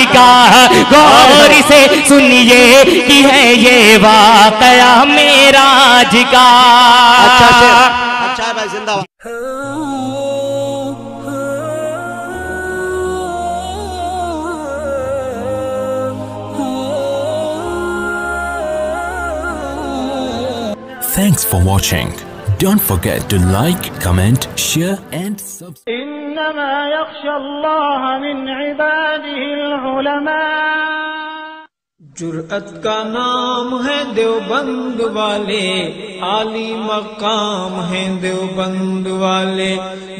का। गौर से सुनिए कि है ये वाकया मेराज का। अच्छा है भाई, जिंदाबाद। Thanks for watching. Don't forget to like, comment, share and subscribe. इन्नमा यख्शल्लाह मिन इबादिहिल उलमा। जुर्अत का नाम है देवबंद वाले, आली मकाम है देवबंद वाले।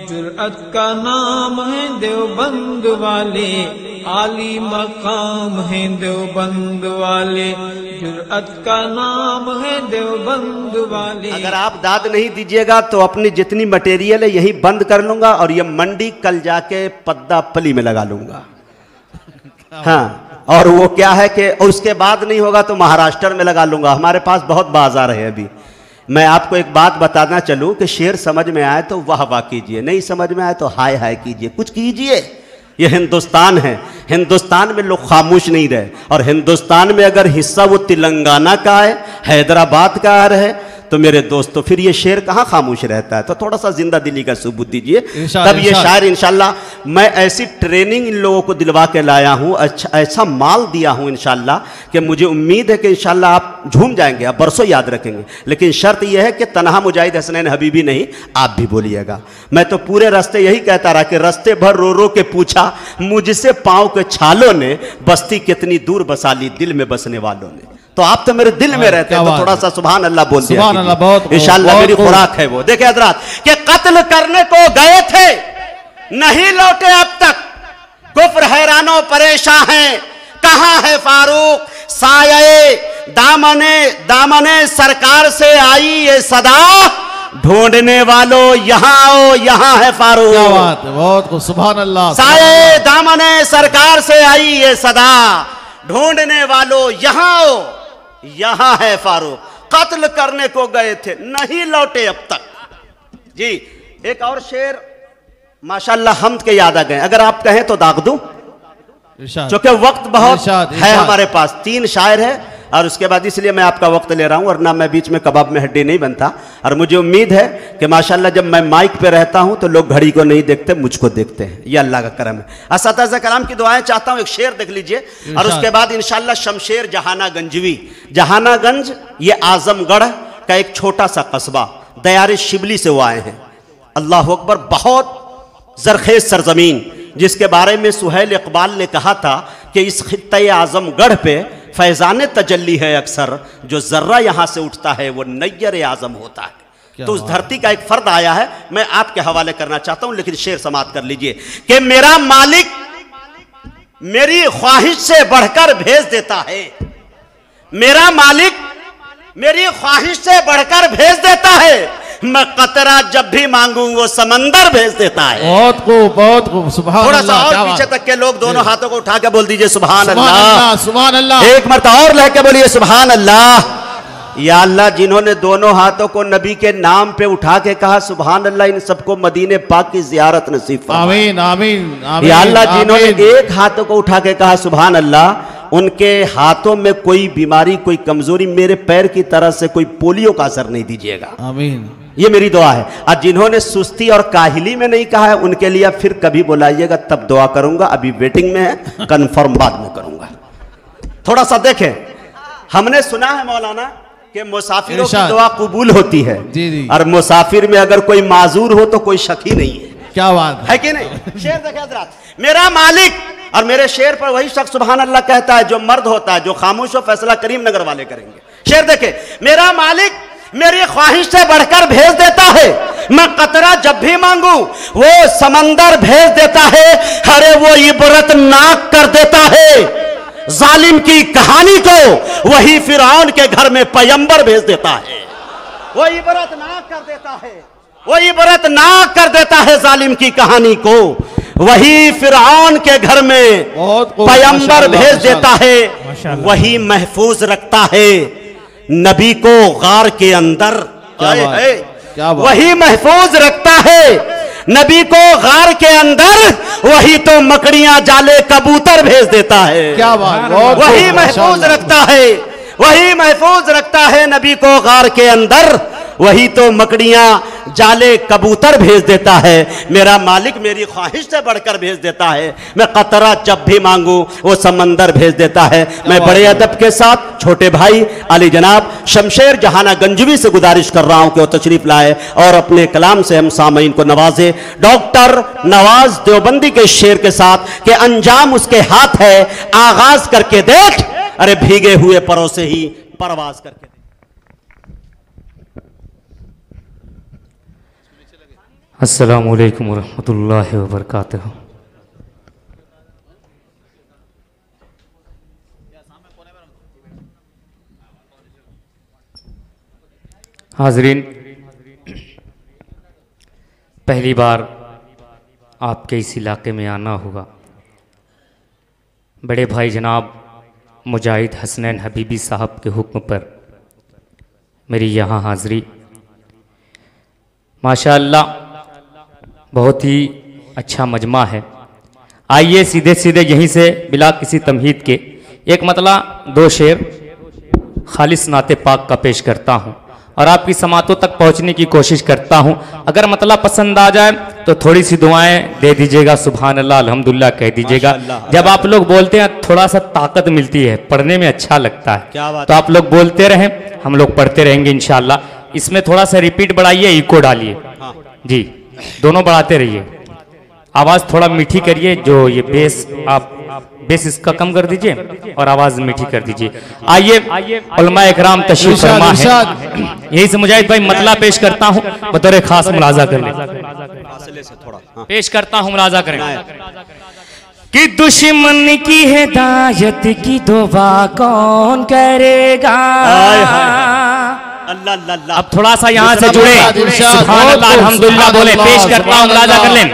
जुर्अत का नाम है देवबंद वाले, आली मकाम है देवबंद वाले। जुर्अत का नाम है देवबंद वाले। अगर आप दाद नहीं दीजिएगा तो अपनी जितनी मटेरियल है यही बंद कर लूंगा और ये मंडी कल जाके पद्दापली में लगा लूंगा। हाँ, और वो क्या है कि उसके बाद नहीं होगा तो महाराष्ट्र में लगा लूंगा। हमारे पास बहुत बाजार है अभी। मैं आपको एक बात बताना चलूं कि शेर समझ में आए तो वाह वाह कीजिए, नहीं समझ में आए तो हाय हाय कीजिए, कुछ कीजिए। ये हिंदुस्तान है, हिंदुस्तान में लोग खामोश नहीं रहे। और हिंदुस्तान में अगर हिस्सा वो तेलंगाना का है, हैदराबाद का है, तो मेरे दोस्तों फिर ये शेर कहाँ खामोश रहता है। तो थोड़ा सा जिंदा दिली का सबूत दीजिए, तब ये शायर इंशाल्लाह। मैं ऐसी ट्रेनिंग इन लोगों को दिलवा के लाया हूँ, अच्छा ऐसा माल दिया हूँ इंशाल्लाह कि मुझे उम्मीद है कि इंशाल्लाह आप झूम जाएंगे, आप बरसों याद रखेंगे। लेकिन शर्त यह है कि तनहा मुजाहिद हसनैन हबीबी नहीं, आप भी बोलिएगा। मैं तो पूरे रास्ते यही कहता रहा कि रास्ते भर रो रो के पूछा मुझसे पाँव के छालों ने, बस्ती कितनी दूर बसा ली दिल में बसने वालों ने। तो आप तो मेरे दिल में रहते हैं, तो थोड़ा सा सुभान अल्लाह बोल दिया इंशाल्लाह, मेरी खुराक है वो। देखिए हजरात के कत्ल करने को गए थे, नहीं लौटे अब तक, कुफ्र हैरानों परेशान हैं, कहां है फारूक। साये दामने सरकार से आई ये सदा, ढूंढने वालों यहां आओ, यहां है फारूक। क्या बात है, बहुत सुभान अल्लाह। साये दामने सरकार से आई ये सदा, ढूंढने वालों यहां आओ, यहां है फारूक। कत्ल करने को गए थे, नहीं लौटे अब तक। जी एक और शेर माशाल्लाह हमद के याद आ गए, अगर आप कहें तो दाग दूं, क्योंकि वक्त बहुत है हमारे पास। 3 शायर है और उसके बाद इसलिए मैं आपका वक्त ले रहा हूं, वरना मैं बीच में कबाब में हड्डी नहीं बनता। और मुझे उम्मीद है कि माशाल्लाह जब मैं माइक पे रहता हूं तो लोग घड़ी को नहीं देखते, मुझको देखते हैं। ये अल्लाह का करम है। असतज़ कराम की दुआएं चाहता हूं, एक शेर देख लीजिए और उसके बाद इंशाल्लाह शमशेर जहानागंजवी। जहानागंज ये आजमगढ़ का एक छोटा सा कस्बा, दयारे शिबली से वो आए हैं। अल्लाह अकबर, बहुत जरखेज सरजमीन, जिसके बारे में सुहेल इकबाल ने कहा था कि इस खित्ते आजमगढ़ पे फैजान तजल्ली है अक्सर, जो जर्रा यहां से उठता है वो नैयर आजम होता है। तो उस धरती का एक फर्द आया है, मैं आपके हवाले करना चाहता हूं, लेकिन शेर समाप्त कर लीजिए कि मेरा मालिक मेरी ख्वाहिश से बढ़कर भेज देता है। मेरा मालिक मेरी ख्वाहिश से बढ़कर भेज देता है, मैं कतरा जब भी मांगू वो समंदर भेज देता है। बहुत खूब सुभान थोड़ा अल्लाह। सा और पीछे तक के लोग दोनों हाथों को उठा के बोल दीजिए सुभान अल्लाह, सुभान अल्लाह। एक मरतबा और लेके बोलिए सुभान अल्लाह। या अल्लाह, जिन्होंने दोनों हाथों को नबी के नाम पे उठा के कहा सुभान अल्लाह, इन सबको मदीने पाक की जियारत नसीब फरमा। आमीन आमीन आमीन। या अल्लाह, जिन्होंने एक हाथों को उठा के कहा सुभान अल्लाह, उनके हाथों में कोई बीमारी, कोई कमजोरी, मेरे पैर की तरह से कोई पोलियो का असर नहीं दीजिएगा। आमीन, ये मेरी दुआ है। और जिन्होंने सुस्ती और काहिली में नहीं कहा है उनके लिए फिर कभी बुलाइएगा, तब दुआ करूंगा। अभी वेटिंग में है, कंफर्म बाद में करूंगा। थोड़ा सा देखें, हमने सुना है मौलाना कि मुसाफिरों की दुआ कबूल होती है। जी जी। और मुसाफिर में अगर कोई माजूर हो तो कोई शक ही नहीं है। क्या बात है कि नहीं। शेर देखे हज़रात, मेरा मालिक, और मेरे शेर पर वही शख्स सुभान अल्लाह कहता है जो मर्द होता है, जो खामोश हो फैसला करीम नगर वाले करेंगे। शेर देखे, मेरा मालिक मेरी ख्वाहिश से बढ़कर भेज देता है, मैं कतरा जब भी मांगू वो समंदर भेज देता है। अरे वो इबरत नाक कर देता है जालिम की कहानी को, वही फिरौन के घर में पैगंबर भेज देता है। वो इबरत नाक कर देता है, वो इबरत नाक कर देता है जालिम की कहानी को, वही फिरौन के घर में पैगंबर भेज देता है। वही महफूज रखता है नबी को गार के अंदर, वही महफूज रखता है नबी को गार के अंदर वही तो मकड़ियां जाले कबूतर भेज देता है। क्या बात, बहुत वही खूब, महफूज माशाअल्लाह। रखता है, वही महफूज रखता है नबी को गार के अंदर, वही तो मकड़ियां जाले कबूतर भेज देता है। मेरा मालिक मेरी ख्वाहिश से बढ़कर भेज देता है। मैं कतरा जब भी मांगू वो समंदर भेज देता है। मैं बड़े अदब के साथ छोटे भाई अली जनाब शमशेर जहाना गंजवी से गुजारिश कर रहा हूं कि वो तशरीफ लाए और अपने कलाम से हम सामईन को नवाजे। डॉक्टर नवाज देवबंदी के शेर के साथ कि अंजाम उसके हाथ है, आगाज करके देख, अरे भीगे हुए परों से ही परवाज करके। अस्सलामु अलैकुम वरहमतुल्लाहि वबरकातुहू। हाज़रीन, पहली बार आपके इस इलाके में आना हुआ। बड़े भाई जनाब मुजाहिद हसनैन हबीबी साहब के हुक्म पर मेरी यहाँ हाज़री। माशाअल्लाह बहुत ही अच्छा मजमा है। आइए सीधे सीधे यहीं से बिला किसी तमहीद के एक मतला दो शेर खालिस नाते पाक का पेश करता हूँ और आपकी समातों तक पहुँचने की कोशिश करता हूँ। अगर मतला पसंद आ जाए तो थोड़ी सी दुआएं दे दीजिएगा, सुभान अल्लाह अल्हम्दुलिल्लाह कह दीजिएगा। जब आप लोग बोलते हैं थोड़ा सा ताकत मिलती है, पढ़ने में अच्छा लगता है। क्या बात तो आप लोग बोलते रहें, हम लोग पढ़ते रहेंगे इंशाअल्लाह। इसमें थोड़ा सा रिपीट बढ़ाइए, इको डालिए जी, दोनों बढ़ाते रहिए। आवाज़ थोड़ा मीठी करिए, जो ये बेस आप बेस इसका कम कर दीजिए और आवाज़ मीठी कर दीजिए। आइए उलमाए इकराम तशरीफ फरमा है। यही से मुजाहिद भाई मतला पेश करता हूँ, बतौर खास मुलाजा कर ले, पेश करता हूँ, मुलाजा करें कि दुश्मन की हिदायत की दुआ कौन करेगा। अब थोड़ा सा यहाँ से जुड़े, सुभान अल्लाह अल्हम्दुलिल्लाह बोले, पेश करता हूँ, मुलाजा कर लें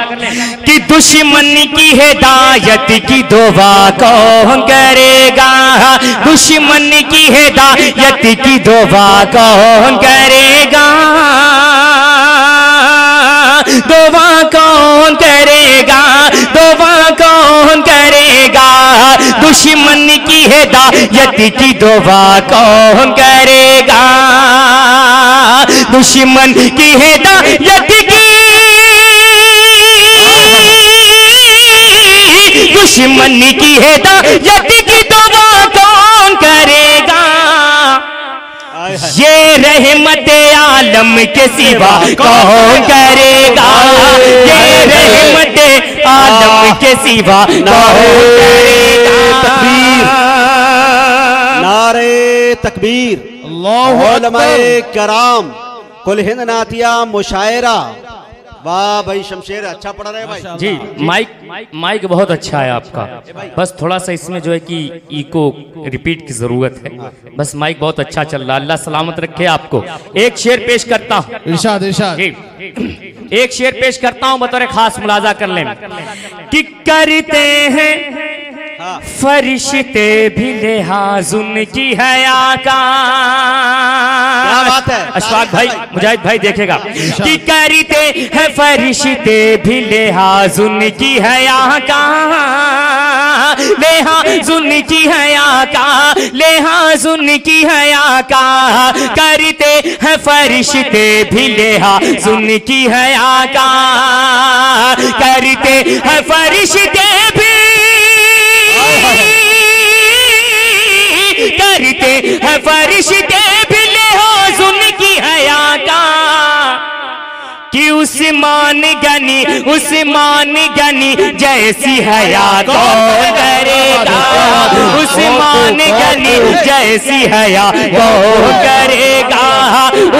कि दुश्मन की हिदायत की दुआ कौन करेगा, दुश्मन की हिदायत की दुआ कौन करेगा, दुआ कौन करेगा, दुआ कौन करेगा, दुश्मन की हिदायत की दुआ कौन करेगा, दुश्मन की हिदायत की, दुश्मन की हिदायत की दुआ कौन करेगा, ये रहमत आलम के सिवा कौन करेगा, ये रहमत आलम के सिवा कौन करेगा। नारे तकबीर, उलमाए कराम, कुल हिंद नातिया मुशायरा। वाह भाई शमशेर, अच्छा पढ़ रहे भाई जी। माइक बहुत अच्छा है आपका, बस थोड़ा सा इसमें जो है कि इको रिपीट की जरूरत है। बस माइक बहुत अच्छा चल रहा है, अल्लाह सलामत रखे आपको। एक शेर पेश करता हूँ, इरशाद इरशाद, एक शेर पेश करता हूँ, बतौर खास मुलाजा कर लें कि करते हैं फरिश्ते भी लिहाज उनकी हया का। क्या बात है अशफाक भाई, मुजाहिद भाई देखेगा कि करते हैं फरिश्ते भी लिहाज उनकी हया का, लिहाज उनकी हया का, लिहाज उनकी हया का, करते हैं फरिश्ते भी लिहाज उनकी हया का, करते हैं फरिश्ते भी, करते हैं फरिश्ते भी लिहाज उनकी हया का, कि उस्मान गनी जैसी हया कौन करेगा, उस्मान गनी जैसी हया कौन करेगा,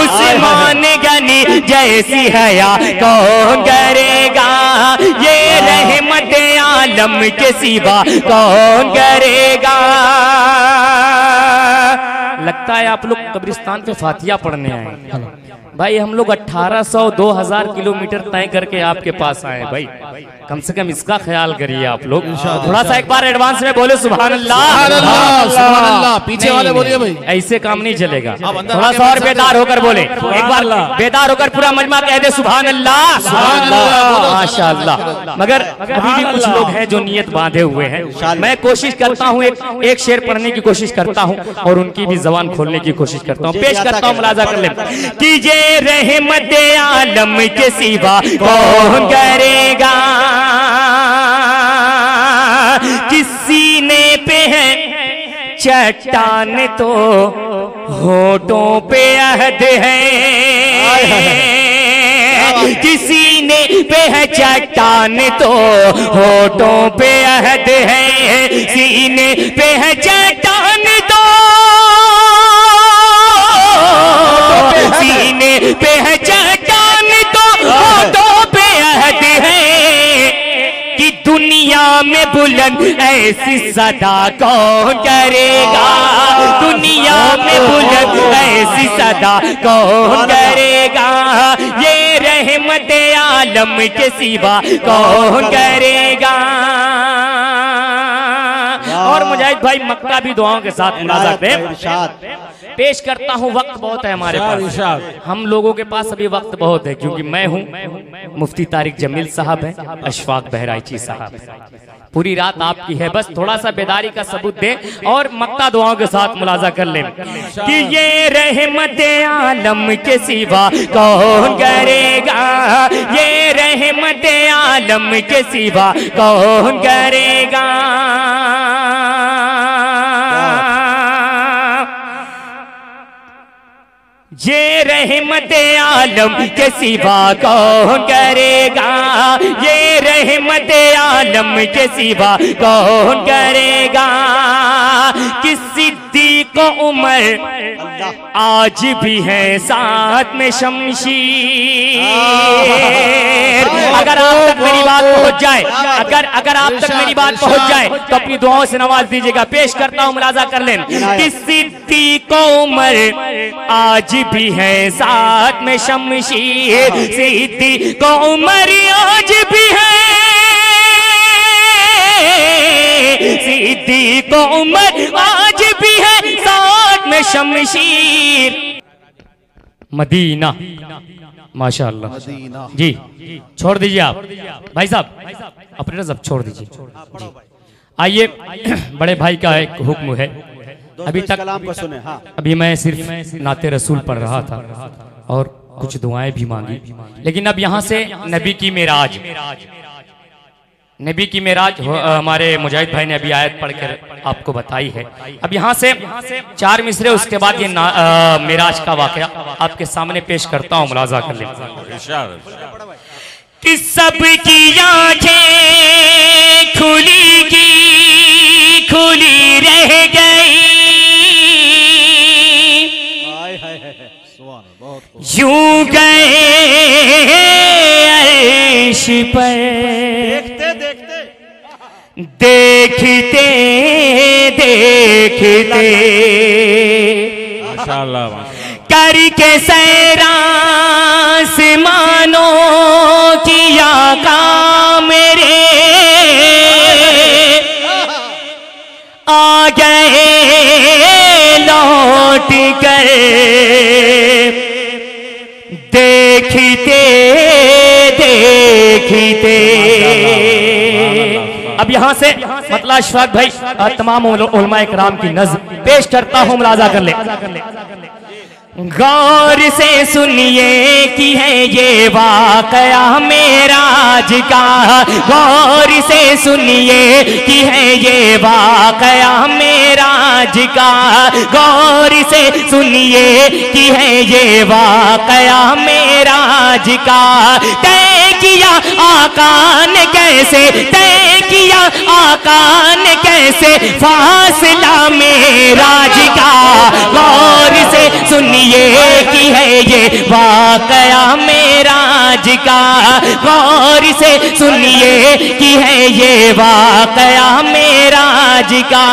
उस्मान गनी जैसी हया कौन करेगा, ये रहमत आलम के सिवा कौन करेगा। लगता है आप लोग कब्रिस्तान पे फातिया पढ़ने आए भाई। हम लोग 1800-2000 किलोमीटर तय करके आपके पास आए भाई। कम से कम इसका ख्याल करिए आप लोग। थोड़ा सा एक बार एडवांस में बोले सुभान अल्लाह। सुभान अल्लाह। पीछे वाले बोलिए भाई, ऐसे काम नहीं चलेगा। थोड़ा सा और बेदार होकर बोले, एक बार बेदार होकर पूरा मजमा कह दे सुभान अल्लाह। माशाअल्लाह। मगर अभी भी कुछ लोग हैं जो नियत बांधे हुए हैं। मैं कोशिश करता हूँ एक शेर पढ़ने की कोशिश करता हूँ और उनकी भी जबान खोलने की कोशिश करता हूँ। पेश करता हूँ, मुलाजा कर ले। कीजिए रहमत आलम के सिवा कौन करेगा, किसी ने पे है चट्टान तो होठों पे अहद है, किसी ने पे है चट्टान तो होठों पे अहद है, सीने पे है चट्टान तो सीने पे है चट्टान तो होठों पे अहद है, कि दुनिया में बुलंद ऐसी सदा कौन करेगा, दुनिया में बुलंद ऐसी सदा कौन करेगा, ये रहमत आलम के सिवा कौन करेगा। और मुजाहिद भाई मक्का भी दुआओं के साथ मुनाजात है। पेश करता हूँ, वक्त बहुत है हमारे पास, हम लोगों के पास अभी वक्त बहुत है, क्योंकि मैं हूँ, मुफ्ती तारिक जमील साहब है, अशफाक बहराइची साहब है, पूरी रात आपकी है। बस थोड़ा सा बेदारी का सबूत दे और मक्का दुआओं के साथ मुलाजा कर ले कि ये रहमत आलम के सिवा कौन करेगा, ये रहमत आलम के सिवा कौन करेगा। ये रहमत आलम के सिवा कौन करेगा, ये रहमत आलम के सिवा कौन करेगा, कि सिद्दीक़ उमर आज भी है साथ में शमशीर। अगर आप तक मेरी बात पहुंच जाए, अगर आप तक मेरी बात पहुंच जाए तो अपनी दुआओं से नवाज दीजिएगा। पेश करता हूं, मुलाजा कर लें कि सिद्दीक़ उमर आज भी है साथ में शमशीर, सिद्दीक़ उमर आज भी है, सिद्दीक़ उमर आज भी है साथ में शमशीर। मदीना माशाअल्लाह जी, छोड़ दीजिए आप भाई साहब, अपने सब छोड़ दीजिए जी। आइए, बड़े भाई का एक हुक्म है, अभी तक कलाम को सुने। हाँ। अभी मैं सिर्फ नाते रसूल पढ़ रहा था और कुछ दुआएं भी मांगी, लेकिन अब यहाँ से नबी की मेराज, नबी की मेराज हमारे मुजाहिद भाई ने अभी आयत पढ़कर आपको बताई है। अब यहाँ से 4 मिसरे, उसके बाद ये मेराज का वाकया आपके सामने पेश करता हूँ, मुलाजा कर ले कि सबकी आंखें खुली की खुली रह गई, यूं गए अर्श पर देखते देखते, माशाअल्लाह, करके सैरास मानो किया काम मेरे, आ गए लौट कर देखते देखते। अब यहाँ से मतलब अशफाक भाई तमाम उलमा इकराम की नज़्म पेश करता हूँ, मुलाजा कर ले। गौर से सुनिए कि है ये वाकया मेराज का, गौर से सुनिए कि है ये वाकया मेराज का, गौर से सुनिए कि है ये वाकया मेराज का। तय किया आका ने कैसे, तय किया आका ने कैसे फासला मेराज का, गौर से सुनिए कि है ये वाकया मेराज का, गौर से सुनिए कि है ये वाकया मेराज का।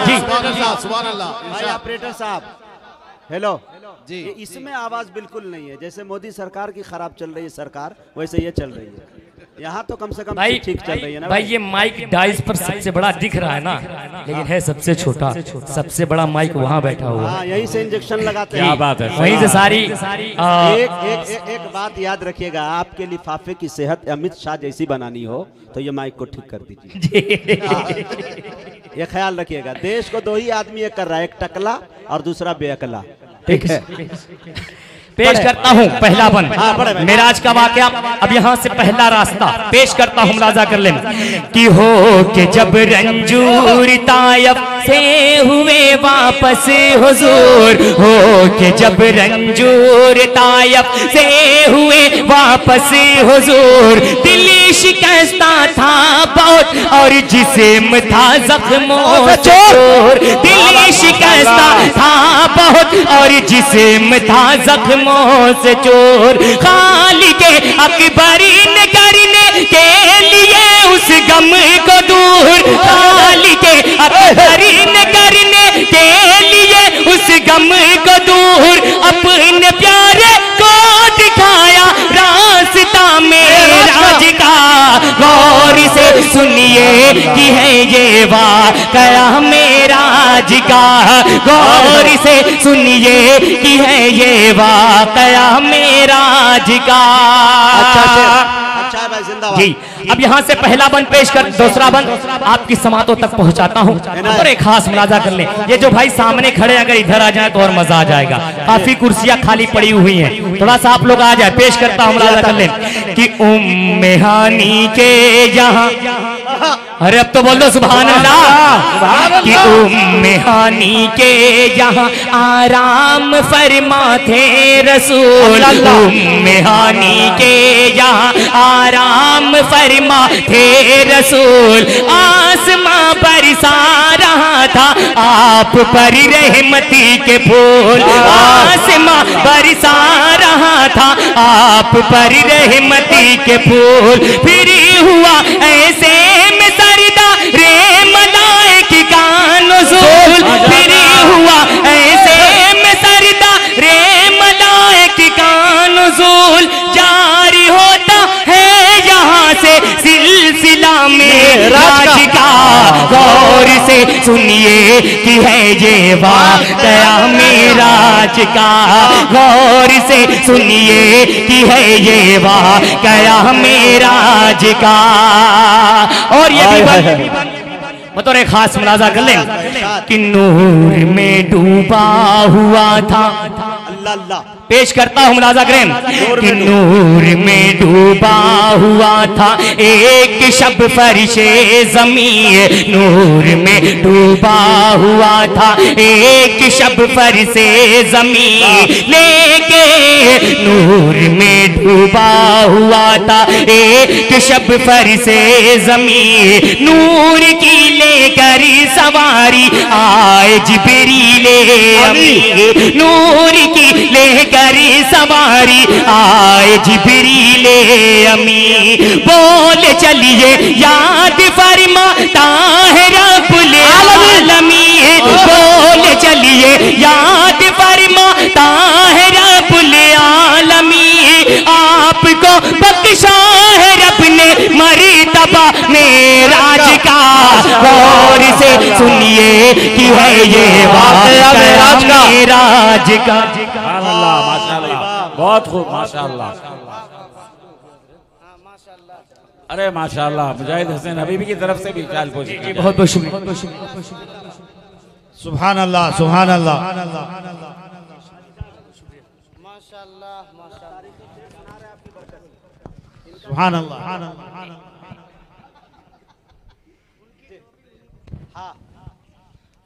जी सुभान अल्लाह। भाई ऑपरेटर साहब, हेलो जी, इसमें आवाज बिल्कुल नहीं है, जैसे मोदी सरकार की खराब चल रही है सरकार, वैसे ये चल रही है। यहाँ तो कम से कम भाई ठीक चल रही है ना भाई ये माइक डाइस पर सबसे बड़ा दिख रहा है ना, लेकिन है सबसे छोटा। सबसे बड़ा माइक वहाँ बैठा हुआ है। हाँ, यहीं से इंजेक्शन लगाते हैं। क्या बात है। वहीं से सारी एक बात याद रखिएगा, आपके लिफाफे की सेहत अमित शाह जैसी बनानी हो तो ये माइक को ठीक कर दीजिए। ये ख्याल रखिएगा, देश को दो ही आदमी ये कर रहा है, एक टकला और दूसरा बेअकला। ठीक है, पेश करता हूँ पहला बन मेराज का वाकया। अब यहाँ से पहला रास्ता पेश करता हूँ, मुलाजा कर लें कि हो के जब रंजूर तायब से हुए वापस हुजूर, हो के जब रंजूर तायब से हुए वापस हुजूर, दिल शिकस्ता था बहुत और जिस्म था जख्मों से चूर, दिल शिकस्ता था बहुत और जिस्म था जख्मों से चोर, खालिके अकबरी ने करने के लिए उस गम को दूर, खालिके अकबरी ने करने के लिए उस गम को दूर, अपने प्यारे को दिखाया रास्ता मेराज का। गौर से सुनिए कि है ये वाकया मेराज का, गौर से सुनिए कि है ये वाकया मेराज का। अच्छा भाई, जिंदाबाद जी। अब यहाँ से पहला बंद पेश कर, दूसरा बंद आपकी समातों तक पहुँचाता हूँ और एक खास मुलाजा कर लें। ये जो भाई सामने खड़े अगर इधर आ जाए तो और मजा आ जाएगा। काफी कुर्सियां खाली पड़ी हुई हैं, थोड़ा सा आप लोग आ जाए। पेश करता हूँ, मुलाजा कर लें कि उम्मे हानी के यहाँ, अरे अब तो बोल दो सुभान अल्लाह, कि उम्मे हानी के यहाँ आराम फरमाते रसूल, उम्मे हानी के यहाँ आराम फरमाते रसूल, आसमां बरसा रहा था आप पर रहमती के फूल, आसमां बरसा रहा था आप पर रहमती के फूल, फिर हुआ ऐसे में सरदा रे मलाइका का नुज़ूल, फिर हुआ ऐसे में सरदा रे मलाइका का नुज़ूल, जारी होता है यहाँ से सिलसिला मेराज का। गौर से सुनिए कि है ये वाकया मेराज का, गौर से सुनिए कि है ये वाकया मेराज का। और ये भी बतौर एक खास मुलाजा कर लें कि नूर में डूबा हुआ था, अल्लाह पेश करता हूँ, मुलाजा करें कि नूर में डूबा हुआ था एक शब फरिशे ज़मीन, नूर में डूबा हुआ था एक शब फरिशे ज़मीन, लेके नूर में डूबा हुआ था एक शब फरिशे ज़मीन, नूर की लेकर सवारी आए जिब्रील अमीन, नूर की लेकर सवारी आए जिब्रील अमीन, बोले चलिए याद फरमाता है रब्बुल आलमीन, बोले चलिए याद फरमाता है रब्बुल आलमीन, आपको बख्शा है रब ने मर्तबा मेराज का। गौर से सुनिए कि है ये वाकया मेराज का। माशाअल्लाह, माशाअल्लाह, बहुत खूब, माशाअल्लाह। अरे माशाअल्लाह, मुजाहिद हुसैन हबीबी की तरफ से भी ख्याल पोषी। बहुत बहुत शुक्रिया। सुभान अल्लाह, सुभान अल्लाह। सुभान अल्लाह।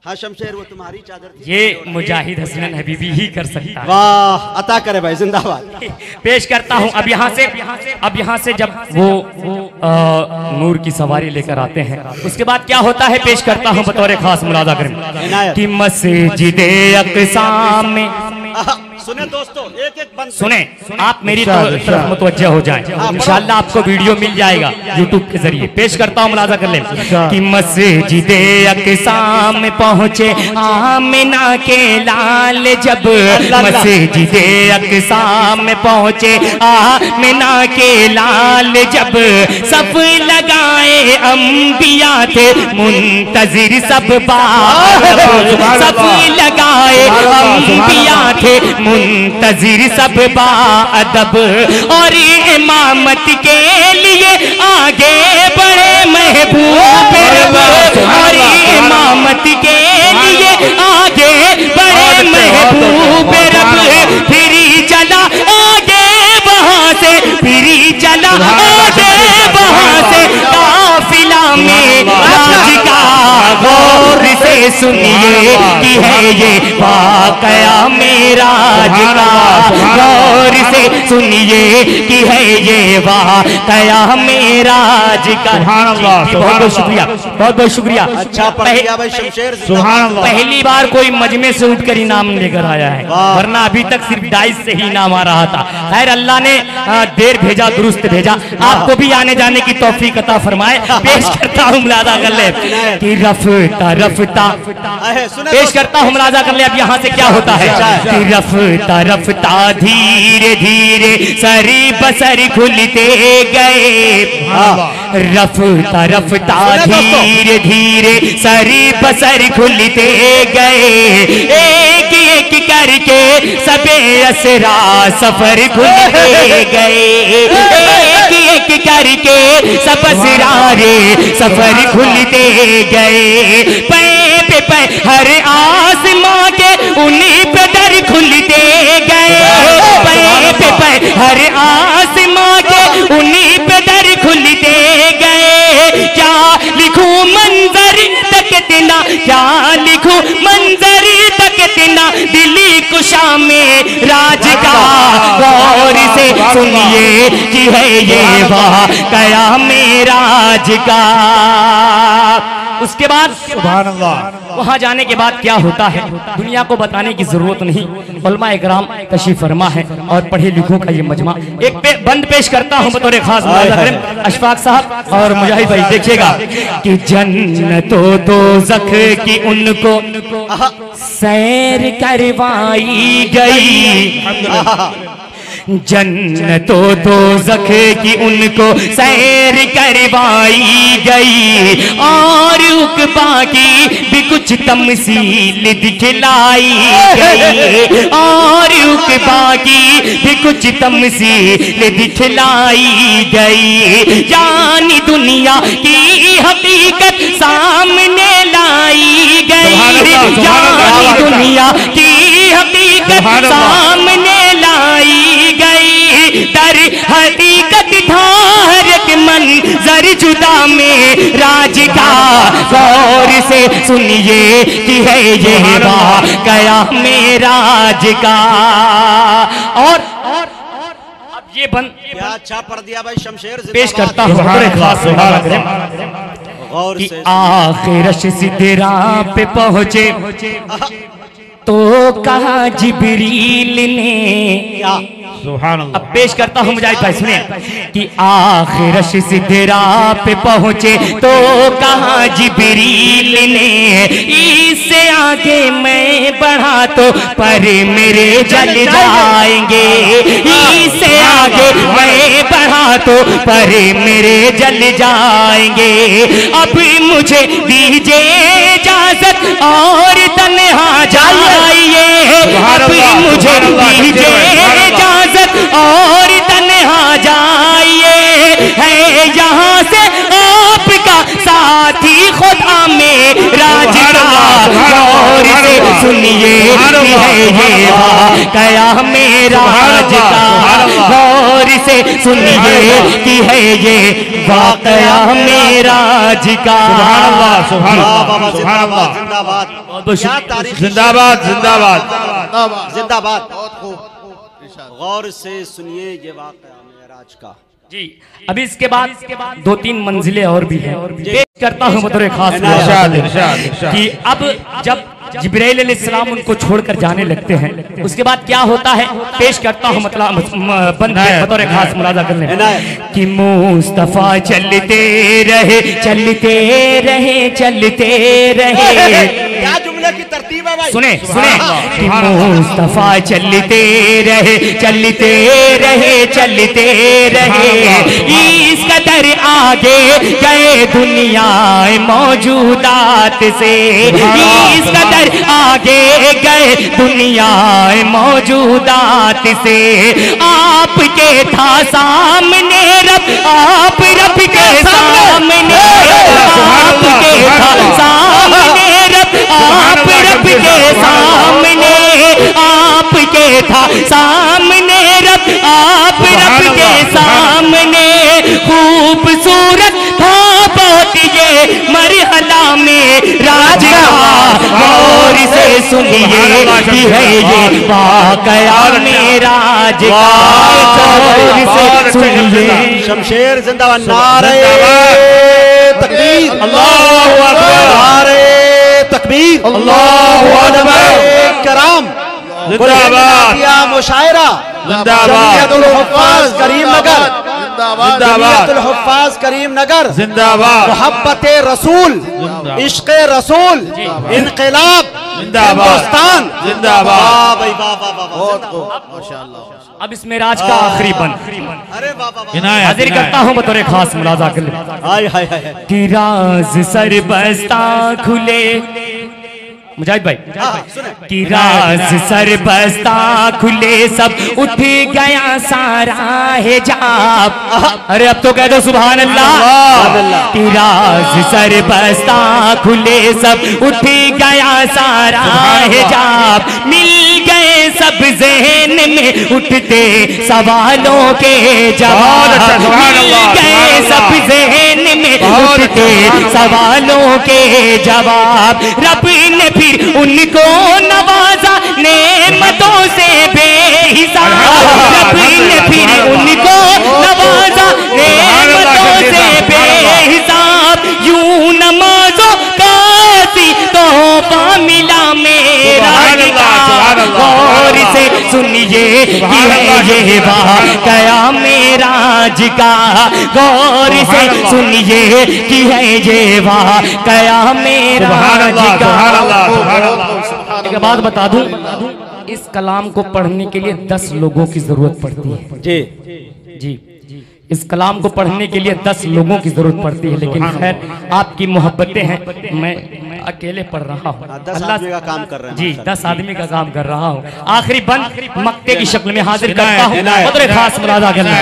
हाँ शमशेर, वो तुम्हारी चादर थी, ये मुजाहिद हसनैन हबीबी ही कर सकता है। वाह, अता करे भाई, जिंदाबाद। पेश करता हूँ अब यहाँ से जब वो नूर की सवारी लेकर आते हैं, उसके बाद क्या होता है पेश करता हूँ बतौर खास मुलाजा करें कि मस्जिद अक़सा में, सुने दोस्तों, एक एक बंद सुने, आप मेरी तरफ मुतवज्जह हो जाएं, इंशाअल्लाह आपको वीडियो मिल जाएगा यूट्यूब के जरिए। पेश करता हूँ, मुलाजा कर ले। कि मस्जिदे अक़सा में पहुँचे आमिना के लाल जब, मस्जिदे अक़सा में पहुँचे आमिना के लाल जब, सब लगाए अंबिया थे मुंतजिर सब बाब, सब लगाए अंबिया थे मुंतजिर सब बाअदब, और इमामत के लिए आगे बढ़े महबूब रब, और इमामत के लिए आगे बढ़े महबूब रब, फिरी चला आगे वहां से, फिरी चला आगे वहां से, काफिला में राज का गौर से सुनिए कि है ये वाकया मेराज का, गौर से सुनिए कि है ये वाकया मेराज का। बहुत बहुत शुक्रिया, बहुत बहुत शुक्रिया। अच्छा पढ़ दिया भाई शमशेर। सुभान अल्लाह। पहली बार कोई मजमे से उठकर इनाम लेकर आया है, वरना अभी तक सिर्फ डाइस से ही इनाम आ रहा था। खैर अल्लाह ने देर भेजा दुरुस्त भेजा, आपको भी आने जाने की तौफीक अता फरमाए। पेश करता हूँ, मुलाजा कर ले कि रफ्ता रफ्ता, पेश करता हूँ, मुलाजा कर ले अब यहाँ से क्या होता है। कि रफ्ता रफ्ता धीरे धीरे सरी बसर खुलते गए, रफ्ता रफ्ता धीरे धीरे सरी बसर खुलते गए, एक एक करके सबे असरा सफर खुलते गए, एक एक करके सब असरारे सफर खुलते गए, पै पे पै हर आसमां के उन्हीं पे दर खुलते गए, पै पे पै हर आसमां के उन्हीं पे दर खुलते गए। क्या लिखूं मंजर तक तिना, क्या लिखूं मंजर तक तिना, दिली कुशा में राज का, गौर से सुनिए कि है ये वाकया मेराज का। उसके बाद सुभान अल्लाह। वहां जाने के बाद क्या होता है दुनिया को बताने की जरूरत नहीं, उलमा इकराम तशरीफ फरमा है और पढ़े लिखों का ये मजमा। एक बंद पेश करता हूं बतौर खास अशफाक साहब और मुजाहिद भाई, देखिएगा कि जन्नतो दोज़ख की उनको सैर करवाई गई, जन्नतो दोज़ख की उनको सैर करवाई गई, और उक़बा की भी कुछ तमसील दिखलाई गई, और उक़बा की भी कुछ तमसील दिखलाई गई, यानी दुनिया की हकीकत सामने लाई गई, यानी दुनिया की हकीकत सामने लाई गई, दर हकीकत था हर एक मंजर जुदा में राज का, गौर से सुनिए कि है ये वाकया मेराज का। और अब ये बंद क्या अच्छा पढ़ दिया भाई शमशेर। पेश करता हूँ कि आखिरश सिदरा पे पहुंचे तो कहा जिब्रील ने, सुभान अल्लाह। अब पेश करता हूँ मुजाहिद भाई सुनिए कि आखिरश सिदरा पे पहुंचे तो कहा जिब्रील ने, इससे आगे मैं बढ़ा तो पर मेरे जल जाएंगे, इससे आगे मैं बढ़ा तो पर मेरे जल जाएंगे, अब मुझे दीजिए इजाजत और तन्हा जाइए, अब मुझे दीजिए इजाजत और तन्हा जाइए, है यहाँ से आपका साथी खुदा में राज का, गौर से सुनिए कि है ये वाकया मेराज का, गौर से सुनिए कि है ये वाकया मेराज का। सुभान अल्लाह, सुभान अल्लाह, जिंदाबाद जिंदाबाद, जिंदाबाद, जिंदाबाद। गौर से सुनिए ये वाकया मेराज का। जी अभी इसके बाद 2-3 मंजिलें और भी हैं, पेश करता हूँ बतौर खास इरशाद, इरशाद, इरशाद। कि अब जब जिब्राइल अलैहिस्सलाम उनको छोड़कर जाने लगते हैं, उसके बाद क्या होता है पेश करता हूँ, मतलब बंद बतौर खास मुलाजा कर लें कि मुस्तफा चलते रहे चलते रहे चलते रहे। क्या जुमले की तरतीब है भाई? सुने सुने कि मुस्तफा चलते रहे चलते रहे चलते रहे, इस कदर आगे गए दुनिया मौजूदात से, इस कदर आगे गए दुनिया मौजूदात से। आपके था सामने रब, आप रब के सामने, आपके था सामने रब, आप रब के सामने, आपके था सामने रब, आप रब के सामने। खूबसूरत था बहुत ये मरहला में राज का, गौर से सुनिए कि है ये वाकया मेरा राज का, गौर से सुनिए। शमशेर जिंदाबाद, नारे तकबीर, अल्लाहु अकबर, नारे तकबीर, अल्लाहु अकबर, कराम जिंदाबाद, मुशायरा जिंदाबाद, जमीयतुल हुफ्फाज करीमनगर, जिंदाबाद, जमीयतुल हुफ्फाज करीमनगर, जिंदाबाद, मोहब्बते रसूल, इश्क़े रसूल, इनक़िलाब हिंदुस्तान जिंदाबाद। वाह भाई वाह वाह वाह, माशाअल्लाह। अब इस मेराज का आखिरी बंद अरे वाह वाह वाह, इनायत, हाजिर करता हूँ बतौर खास मुलाजा कर लें हाय हाय हाय, कि राज सर बस्ता खुले, मुजाहिद भाई कि राज सर बस्ता खुले, सब उठ गया सारा हिजाब। अरे अब तो कह दो सुभान अल्लाह। कि राज सर बस्ता खुले, सब उठ गया सारा हिजाब, मिल गए सब ज़हन में उठते सवालों के जवाब, मिल गए सब ज़हन में उठते सवालों के जवाब। रब ने फिर उनको नवाजा नेमतों से बेहिसाब, रब ने फिर उनको नवाजा नेमतों से बेहिसाब। यूं नमाजों का तोहफा मिला मेरा, गौर से सुनिए कि है ये वाकया मेराज का, गौर से सुनिए कि है ये वाकया मेराज का। एक बात बता दूं, इस कलाम को पढ़ने के लिए 10 लोगों की जरूरत पड़ती है जी जी। इस कलाम को पढ़ने के लिए 10 लोगों की जरूरत पड़ती है, लेकिन खैर आपकी मोहब्बतें हैं, मैं अकेले पढ़ रहा हूँ। 10 आदमी का काम कर रहे हैं जी, माशाअल्लाह। 10 आदमी का काम कर रहा हूँ। आखिरी बंद मक्ते की शक्ल में हाजिर करता हूँ, बतौर खास मुलाजा करना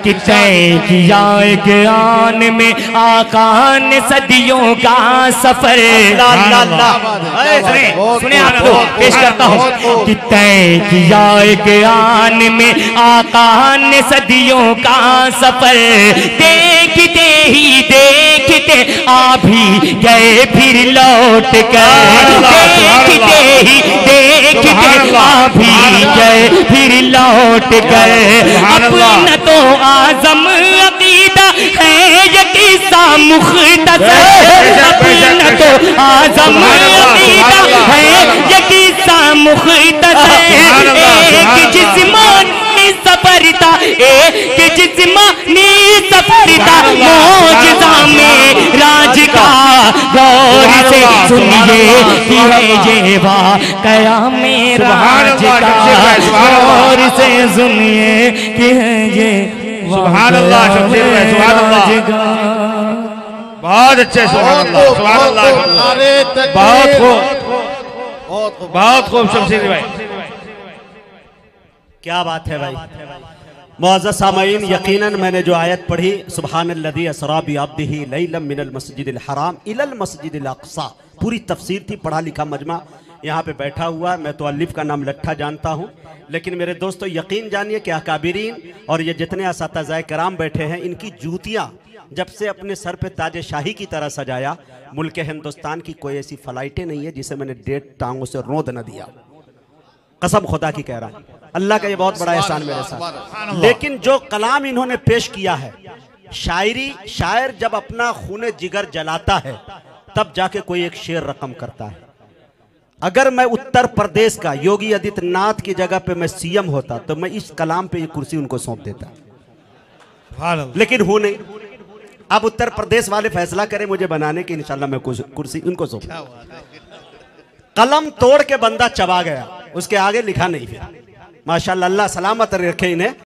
कि तय किया एक आन में आका ने सदियों का सफर। सुने आपको पेश करता हूँ कि तय किया एक आन में आका ने सदियों का सफर, देखते ही देखते आ भी गए फिर लौट कर, देखते ही देखते आ भी गए फिर लौट कर। अपना तो आजम अकीदा है ये किस्सा मुख्तसर, अपना तो आजम अकीदा है ये किस्सा मुख्तसर। एक जिस्मानी सफर था, एक जिस्मानी सफर था, मौजज़ा में राज का, गौर से सुनिए कि है ये वाकया मेरा राज का, गौर से सुनिए कि है ये सुभान अल्लाह, शमशेर भाई, सुभान अल्लाह, बहुत अच्छे, सुभान अल्लाह, सुभान अल्लाह, बहुत खूब शमशेर भाई, क्या बात है भाई। मुअज़्ज़ज़ सामईन, यकीनन मैंने जो आयत पढ़ी, सुब्हानल्लज़ी असरा बिअब्दिही लैलन मिनल मस्जिदिल हराम इलल मस्जिदिल अक़सा, पूरी तफसीर थी, पढ़ा लिखा मजमा यहाँ पे बैठा हुआ। मैं तो अलिफ का नाम लट्ठा जानता हूँ, लेकिन मेरे दोस्तों यकीन जानिए कि अकाबिरीन और ये जितने असातिज़ाए कराम बैठे हैं, इनकी जूतियाँ जब से अपने सर पे ताजे शाही की तरह सजाया, मुल्क हिंदुस्तान की कोई ऐसी फ्लाइटें नहीं है जिसे मैंने 1.5 टांगों से रोंद न दिया। कसम खुदा की कह रहा हूं, अल्लाह का ये बहुत बड़ा एहसान मेरे साथ। लेकिन जो कलाम इन्होंने पेश किया है, शायरी, शायर जब अपना खूने जिगर जलाता है तब जाके कोई एक शेर रकम करता है। अगर मैं उत्तर प्रदेश का योगी आदित्यनाथ की जगह पे मैं सीएम होता तो मैं इस कलाम पे ये कुर्सी उनको सौंप देता, लेकिन हूं नहीं। अब उत्तर प्रदेश वाले फैसला करें मुझे बनाने की, इंशाल्लाह मैं कुर्सी उनको सौंप। कलम तोड़ के बंदा चबा गया, उसके आगे लिखा नहीं फिर। माशाल्लाह, अल्लाह सलामत रखे इन्हें।